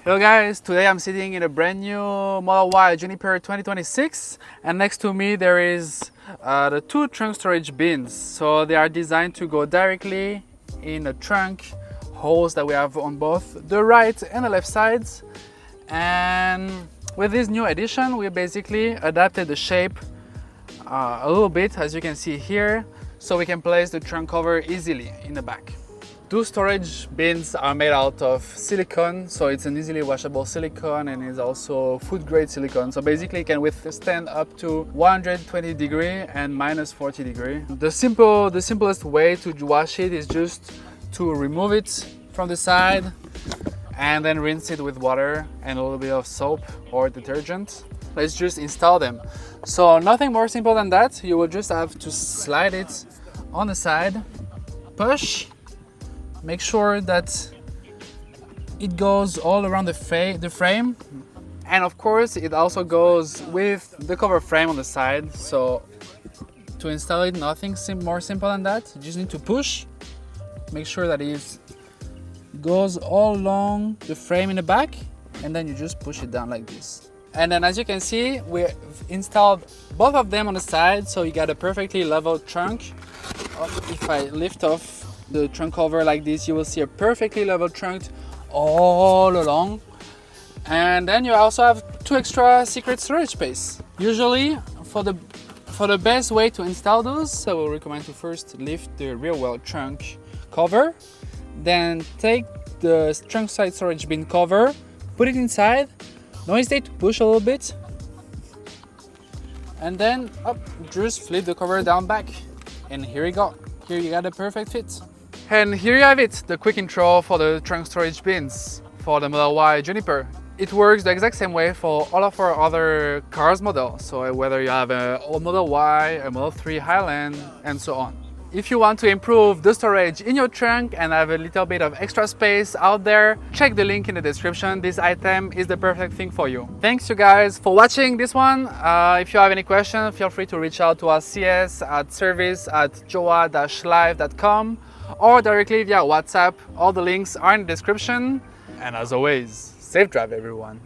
Hello guys, today I'm sitting in a brand new Model Y Juniper 2026 and next to me there is the two trunk storage bins. So they are designed to go directly in the trunk holes that we have on both the right and the left sides. And with this new addition we basically adapted the shape a little bit, as you can see here, so we can place the trunk cover easily in the back. Two storage bins are made out of silicone, so it's an easily washable silicone and is also food grade silicone. So basically it can withstand up to 120 degree and minus 40 degree. The simplest way to wash it is just to remove it from the side and then rinse it with water and a little bit of soap or detergent. Let's just install them. So nothing more simple than that. You will just have to slide it on the side, push. Make sure that it goes all around the frame, and of course it also goes with the cover frame on the side. So to install it, nothing more simple than that. You just need to push, make sure that it goes all along the frame in the back, and then you just push it down like this. And then as you can see, we installed both of them on the side, so you got a perfectly level trunk. If I lift off the trunk cover like this, you will see a perfectly level trunk all along. And then you also have two extra secret storage space. Usually for the best way to install those, I will recommend to first lift the rear wheel trunk cover, then take the trunk side storage bin cover, put it inside, don't hesitate to push a little bit, and then just flip the cover down back, and here you go. Here you got a perfect fit. And here you have it, the quick intro for the trunk storage bins for the Model Y Juniper. It works the exact same way for all of our other cars models, so whether you have a Model Y, a Model 3 Highland, and so on. If you want to improve the storage in your trunk and have a little bit of extra space out there, check the link in the description. This item is the perfect thing for you. Thanks you guys for watching this one. If you have any questions, feel free to reach out to us CS at service@jowua-live.com or directly via WhatsApp. All the links are in the description. And as always, safe drive everyone.